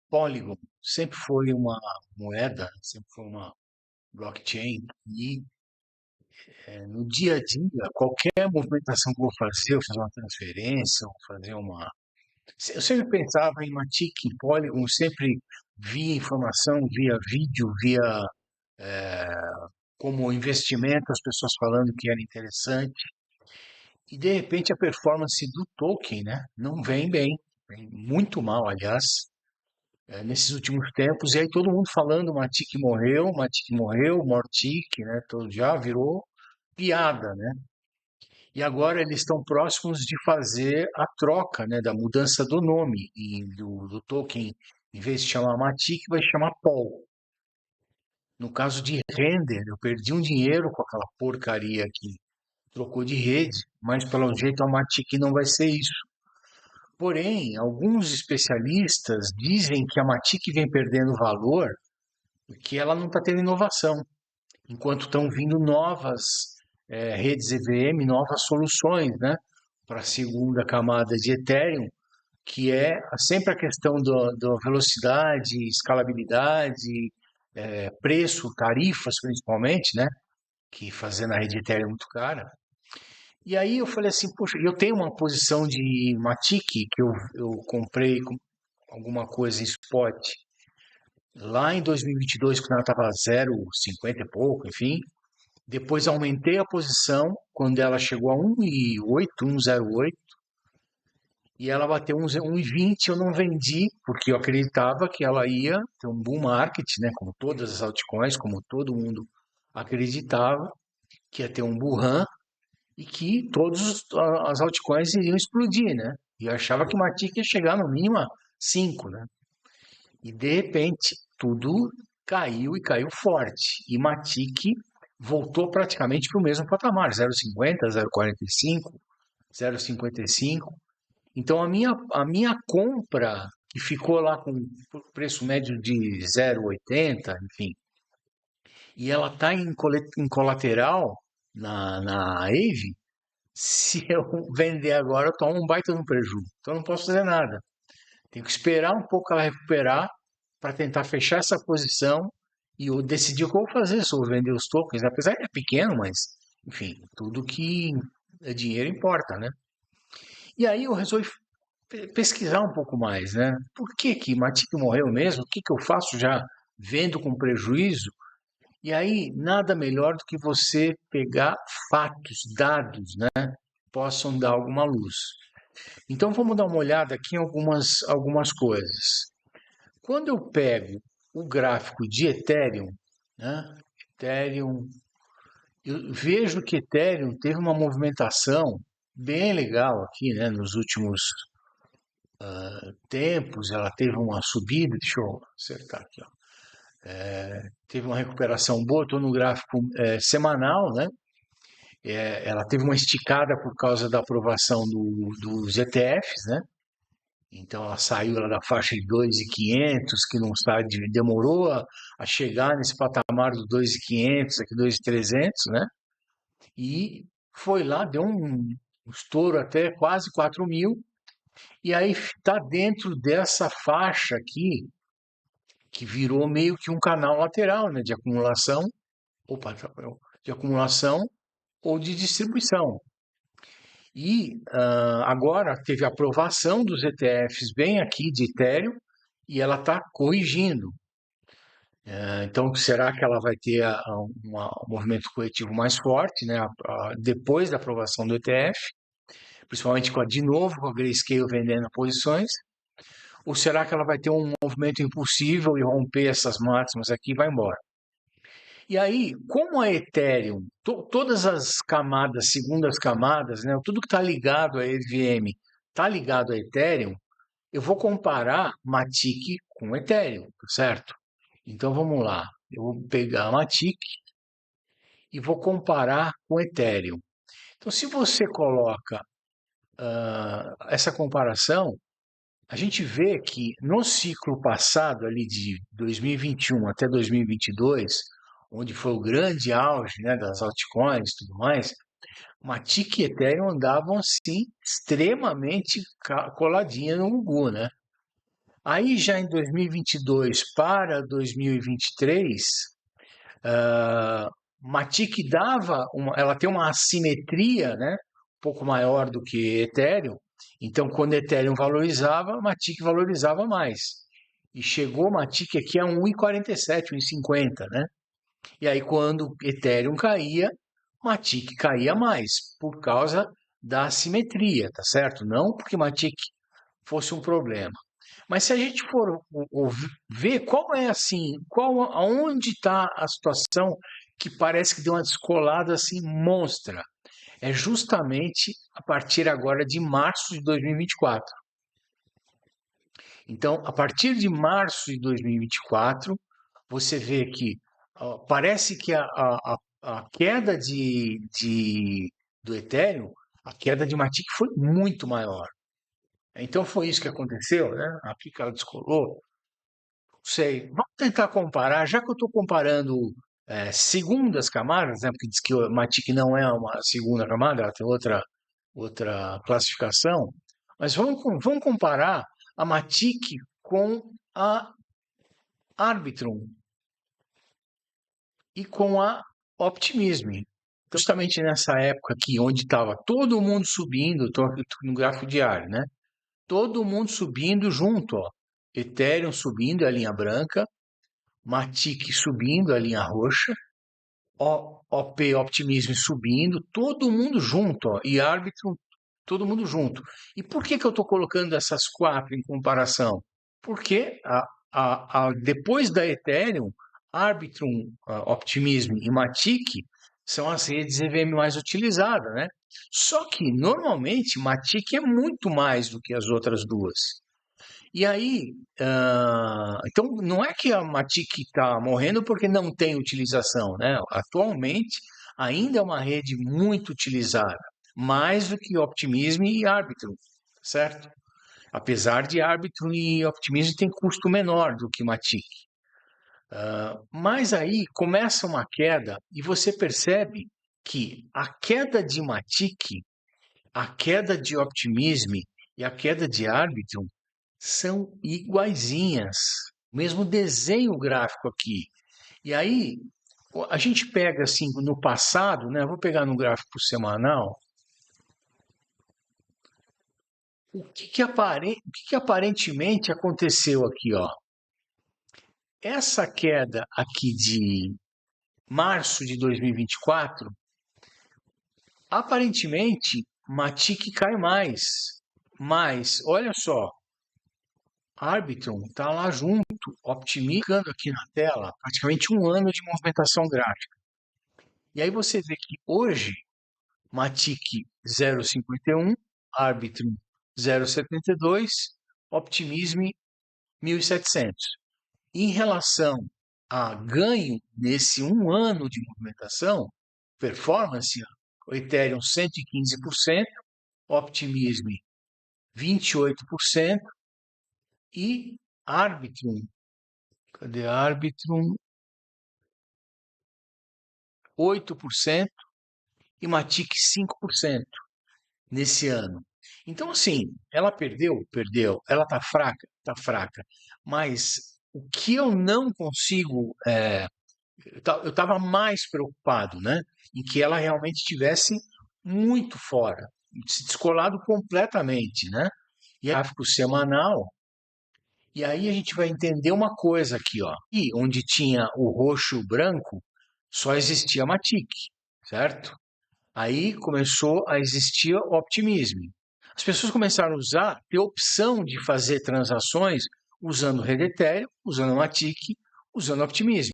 Polygon sempre foi uma moeda, sempre foi uma blockchain e no dia a dia, qualquer movimentação que eu vou fazer, eu fazer uma transferência, eu vou fazer uma. Eu sempre pensava em Matic, em Polygon, sempre via informação, via vídeo, via como investimento, as pessoas falando que era interessante. E de repente a performance do token, né, não vem bem, vem muito mal, aliás, nesses últimos tempos. E aí todo mundo falando, Matic morreu, Mortic, né, todo, já virou piada, né? E agora eles estão próximos de fazer a troca, né, da mudança do nome do token. Em vez de chamar Matic, vai chamar Pol. No caso de Render, eu perdi um dinheiro com aquela porcaria que trocou de rede, mas pelo jeito a Matic não vai ser isso. Porém, alguns especialistas dizem que a Matic vem perdendo valor porque ela não está tendo inovação, enquanto estão vindo novas redes EVM, novas soluções, né, para a segunda camada de Ethereum, que é sempre a questão da velocidade, escalabilidade, preço, tarifas principalmente, né, que fazendo a rede Ethereum é muito cara. E aí eu falei assim, poxa, eu tenho uma posição de Matic que eu comprei com alguma coisa em spot lá em 2022, quando ela estava 0,50 e pouco, enfim. Depois aumentei a posição quando ela chegou a 1,8, 1,08. E ela bateu 1,20, eu não vendi, porque eu acreditava que ela ia ter um bull market, né? Como todas as altcoins, como todo mundo acreditava, que ia ter um bull run e que todas as altcoins iriam explodir, né? E eu achava que Matic ia chegar no mínimo a 5, né? E de repente tudo caiu e caiu forte. E Matic voltou praticamente para o mesmo patamar, 0,50, 0,45, 0,55. Então a minha compra, que ficou lá com preço médio de 0,80, enfim, e ela está em colateral na AVE, se eu vender agora, eu tomo um baita no prejuízo. Então eu não posso fazer nada. Tenho que esperar um pouco ela recuperar para tentar fechar essa posição e eu decidir o que eu vou fazer, se eu vou vender os tokens, apesar de é pequeno, mas enfim, tudo que é dinheiro importa, né? E aí eu resolvi pesquisar um pouco mais, né? Por que que Matic morreu mesmo? O que que eu faço já vendo com prejuízo? E aí, nada melhor do que você pegar fatos, dados, né? Possam dar alguma luz. Então vamos dar uma olhada aqui em algumas coisas. Quando eu pego o gráfico de Ethereum, né? Ethereum, eu vejo que Ethereum teve uma movimentação bem legal aqui, né? Nos últimos tempos, ela teve uma subida, deixa eu acertar aqui, ó. Teve uma recuperação boa, estou no gráfico semanal, né? Ela teve uma esticada por causa da aprovação dos ETFs, né? Então ela saiu lá da faixa de 2.500, que não sabe, demorou a chegar nesse patamar do 2.500, aqui 2.300, né? E foi lá, deu um estouro até quase 4.000, e aí está dentro dessa faixa aqui, que virou meio que um canal lateral, né, de acumulação, opa, de acumulação ou de distribuição. E agora teve a aprovação dos ETFs bem aqui de Ethereum e ela está corrigindo. Então, será que ela vai ter um movimento corretivo mais forte, né, depois da aprovação do ETF, principalmente de novo com a Grayscale vendendo posições? Ou será que ela vai ter um movimento impulsivo e romper essas máximas aqui e vai embora? E aí, como a Ethereum, todas as camadas, segundas camadas, né, tudo que está ligado a EVM está ligado a Ethereum, eu vou comparar Matic com Ethereum, certo? Então vamos lá, eu vou pegar a Matic e vou comparar com Ethereum. Então, se você coloca essa comparação, a gente vê que no ciclo passado, ali de 2021 até 2022, onde foi o grande auge, né, das altcoins e tudo mais, Matic e Ethereum andavam assim extremamente coladinha no Gugu, né? Aí já em 2022 para 2023, ah, Matic ela tem uma assimetria, né, um pouco maior do que Ethereum. Então, quando Ethereum valorizava, Matic valorizava mais. E chegou Matic aqui a 1,47, 1,50, né? E aí, quando Ethereum caía, Matic caía mais, por causa da assimetria, tá certo? Não porque Matic fosse um problema. Mas se a gente for ver qual é assim, aonde está a situação que parece que deu uma descolada assim monstra, é justamente a partir agora de março de 2024. Então, a partir de março de 2024, você vê que parece que a queda do Ethereum, a queda de Matic foi muito maior. Então foi isso que aconteceu, né? Aqui que ela descolou. Sei. Vamos tentar comparar, já que eu estou comparando segundas camadas, né? Porque diz que o Matic não é uma segunda camada, ela tem outra classificação. Mas vamos comparar a Matic com a Arbitrum e com a Optimism. Justamente nessa época aqui, onde estava todo mundo subindo, estou no gráfico diário, né? Todo mundo subindo junto, ó. Ethereum subindo, a linha branca, Matic subindo, a linha roxa, OP Optimism subindo, todo mundo junto, ó, e Arbitrum, todo mundo junto. E por que eu estou colocando essas quatro em comparação? Porque depois da Ethereum, Arbitrum, Optimism e Matic são as redes EVM mais utilizadas, né? Só que, normalmente, Matic é muito mais do que as outras duas. E aí, então não é que a Matic está morrendo porque não tem utilização, né? Atualmente, ainda é uma rede muito utilizada, mais do que Optimism e Arbitrum, certo? Apesar de Arbitrum e Optimism tem custo menor do que Matic. Mas aí começa uma queda e você percebe que a queda de Matic, a queda de Optimism e a queda de Arbitrum são iguaizinhas, mesmo desenho gráfico aqui. E aí a gente pega assim no passado, né? Vou pegar no gráfico semanal. O que aparentemente aconteceu aqui, ó? Essa queda aqui de março de 2024, aparentemente Matic cai mais. Mas olha só, Arbitrum está lá junto, optimizando aqui na tela, praticamente um ano de movimentação gráfica. E aí você vê que hoje, Matic 0,51, Arbitrum 0,72, Optimism 1.700. Em relação a ganho nesse um ano de movimentação, performance, o Ethereum 115%, Optimism 28% e Arbitrum, cadê Arbitrum? 8% e Matic 5% nesse ano. Então, assim, ela perdeu. Ela está fraca, está fraca. Mas o que eu não consigo, eu estava mais preocupado, né, em que ela realmente estivesse muito fora, se descolado completamente, né? E gráfico semanal. E aí a gente vai entender uma coisa aqui, ó. E onde tinha o roxo e o branco, só existia Matic, certo? Aí começou a existir o Optimism. As pessoas começaram a ter opção de fazer transações usando Rede Ethereum, usando Matic, usando Optimism.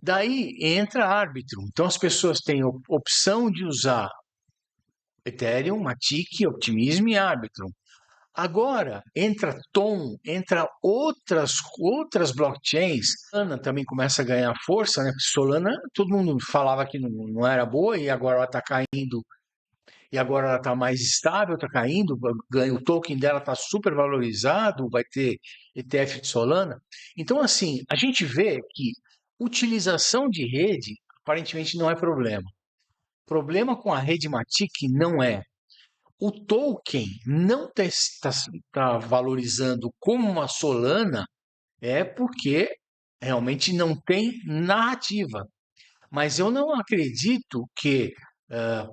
Daí entra Arbitrum. Então as pessoas têm a opção de usar Ethereum, Matic, Optimism e Arbitrum. Agora entra Tom, entra outras blockchains. Solana também começa a ganhar força, né? Solana, todo mundo falava que não era boa e agora ela está caindo. E agora ela está mais estável, está caindo, o token dela está super valorizado, vai ter ETF de Solana. Então, assim, a gente vê que utilização de rede aparentemente não é problema. Problema com a rede Matic não é. o token não está valorizando como uma Solana é porque realmente não tem narrativa. Mas eu não acredito que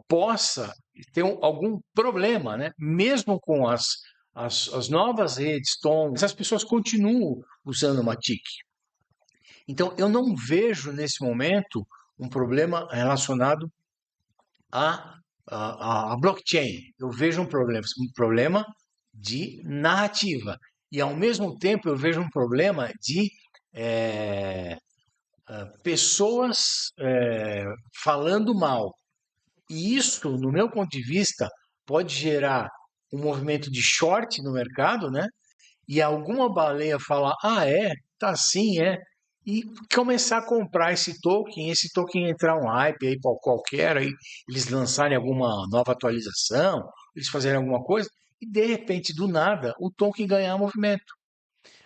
possa ter algum problema, né? Mesmo com as novas redes, as pessoas continuam usando o Matic. Então, eu não vejo nesse momento um problema relacionado à blockchain. Eu vejo um problema de narrativa. E, ao mesmo tempo, eu vejo um problema de pessoas falando mal. E isso, no meu ponto de vista, pode gerar um movimento de short no mercado, né? E alguma baleia falar, tá assim, e começar a comprar esse token entrar um hype aí qualquer, aí eles lançarem alguma nova atualização, eles fazerem alguma coisa, e de repente, do nada, o token ganhar movimento.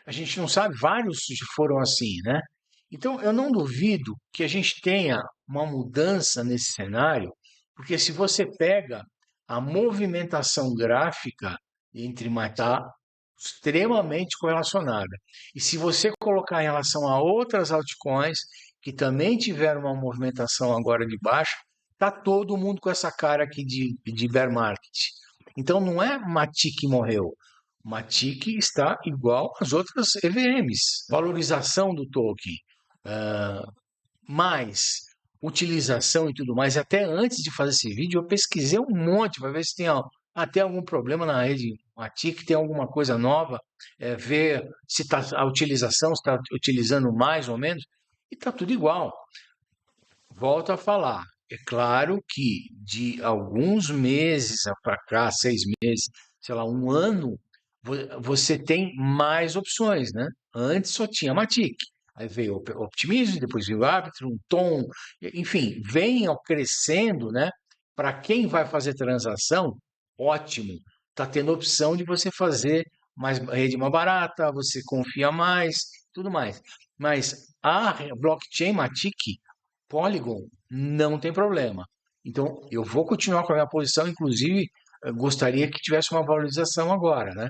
A gente não sabe, vários foram assim, né? Então, eu não duvido que a gente tenha uma mudança nesse cenário, porque se você pega a movimentação gráfica entre está extremamente correlacionada. E se você colocar em relação a outras altcoins que também tiveram uma movimentação agora de baixa, tá todo mundo com essa cara aqui de bear market. Então não é Matic que morreu. Matic está igual às outras EVMs. Valorização do token, mais utilização e tudo mais. Até antes de fazer esse vídeo, eu pesquisei um monte para ver se tem até algum problema na rede Matic, tem alguma coisa nova, ver se tá, a utilização está utilizando mais ou menos, e está tudo igual. Volto a falar. É claro que de alguns meses para cá, 6 meses, sei lá, um ano, você tem mais opções, né? Antes só tinha Matic. Aí veio o Optimism, depois veio o Arbitrum, Tom, enfim, vem crescendo, né? Para quem vai fazer transação, ótimo. Está tendo opção de você fazer mais rede mais barata, você confia mais, tudo mais. Mas a blockchain Matic, Polygon, não tem problema. Então, eu vou continuar com a minha posição, inclusive, gostaria que tivesse uma valorização agora, né?